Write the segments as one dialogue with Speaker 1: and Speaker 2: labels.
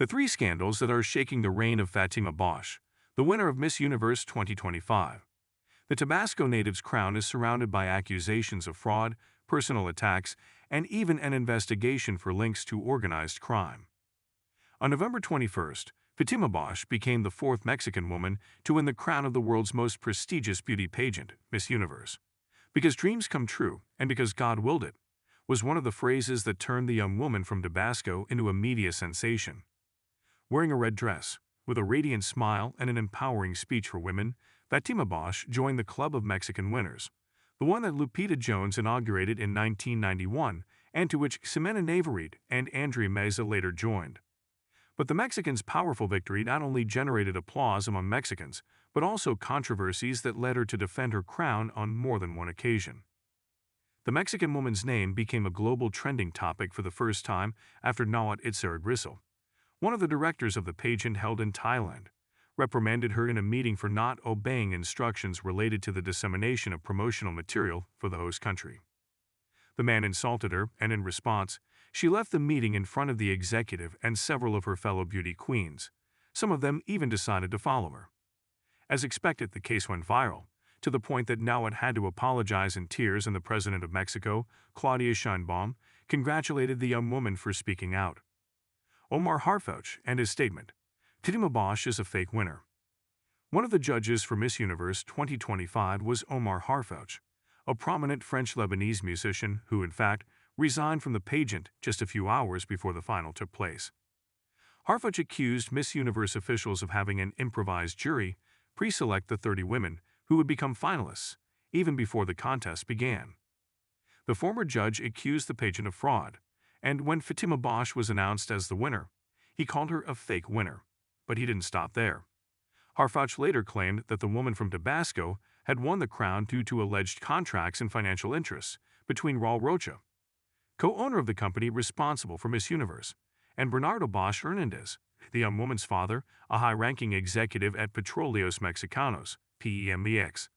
Speaker 1: The three scandals that are shaking the reign of Fatima Bosch, the winner of Miss Universe 2025. The Tabasco native's crown is surrounded by accusations of fraud, personal attacks, and even an investigation for links to organized crime. On November 21st, Fatima Bosch became the fourth Mexican woman to win the crown of the world's most prestigious beauty pageant, Miss Universe. Because dreams come true, and because God willed it, was one of the phrases that turned the young woman from Tabasco into a media sensation. Wearing a red dress, with a radiant smile and an empowering speech for women, Fatima Bosch joined the club of Mexican winners, the one that Lupita Jones inaugurated in 1991 and to which Ximena Navarrete and Andrea Meza later joined. But the Mexicans' powerful victory not only generated applause among Mexicans, but also controversies that led her to defend her crown on more than one occasion. The Mexican woman's name became a global trending topic for the first time after Nawat Itzaragrisel, one of the directors of the pageant held in Thailand, reprimanded her in a meeting for not obeying instructions related to the dissemination of promotional material for the host country. The man insulted her, and in response, she left the meeting in front of the executive and several of her fellow beauty queens. Some of them even decided to follow her. As expected, the case went viral, to the point that Nawat had to apologize in tears, and the president of Mexico, Claudia Sheinbaum, congratulated the young woman for speaking out. Omar Harfouch and his statement, "Fatima Bosch is a fake winner." One of the judges for Miss Universe 2025 was Omar Harfouch, a prominent French-Lebanese musician who, in fact, resigned from the pageant just a few hours before the final took place. Harfouch accused Miss Universe officials of having an improvised jury pre-select the 30 women who would become finalists, even before the contest began. The former judge accused the pageant of fraud, and when Fatima Bosch was announced as the winner, he called her a fake winner. But he didn't stop there. Harfouch later claimed that the woman from Tabasco had won the crown due to alleged contracts and financial interests between Raul Rocha, co-owner of the company responsible for Miss Universe, and Bernardo Bosch Hernandez, the young woman's father, a high-ranking executive at Petróleos Mexicanos, PEMEX.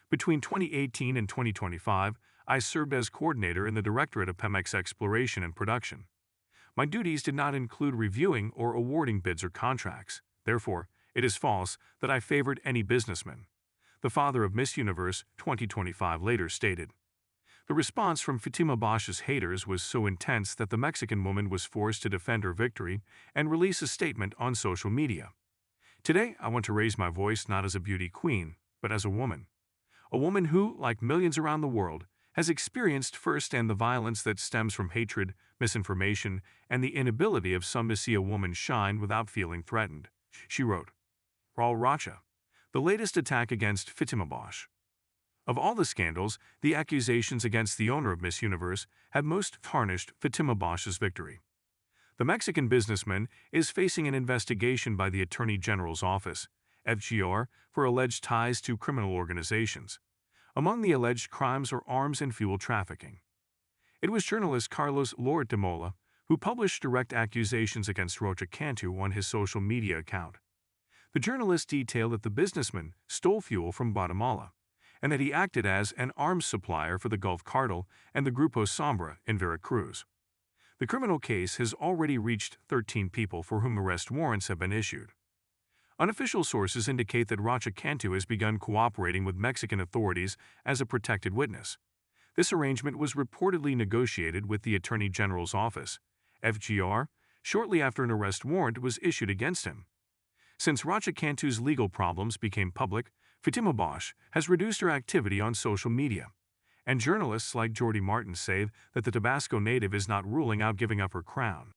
Speaker 1: Between 2018 and 2025, I served as coordinator in the Directorate of Pemex Exploration and Production. My duties did not include reviewing or awarding bids or contracts. Therefore, it is false that I favored any businessman, the father of Miss Universe 2025 later stated. The response from Fatima Bosch's haters was so intense that the Mexican woman was forced to defend her victory and release a statement on social media. Today, I want to raise my voice not as a beauty queen, but as a woman. A woman who, like millions around the world, has experienced firsthand the violence that stems from hatred, misinformation, and the inability of some to see a woman shine without feeling threatened. She wrote, Raul Rocha, the latest attack against Fatima Bosch. Of all the scandals, the accusations against the owner of Miss Universe have most tarnished Fatima Bosch's victory. The Mexican businessman is facing an investigation by the Attorney General's Office, FGR, for alleged ties to criminal organizations. Among the alleged crimes are arms and fuel trafficking. It was journalist Carlos Loret de Mola who published direct accusations against Rocha Cantu on his social media account. The journalist detailed that the businessman stole fuel from Guatemala, and that he acted as an arms supplier for the Gulf Cartel and the Grupo Sombra in Veracruz. The criminal case has already reached 13 people for whom arrest warrants have been issued. Unofficial sources indicate that Rocha Cantu has begun cooperating with Mexican authorities as a protected witness. This arrangement was reportedly negotiated with the Attorney General's Office, FGR, shortly after an arrest warrant was issued against him. Since Rocha Cantu's legal problems became public, Fatima Bosch has reduced her activity on social media. And journalists like Jordi Martin say that the Tabasco native is not ruling out giving up her crown.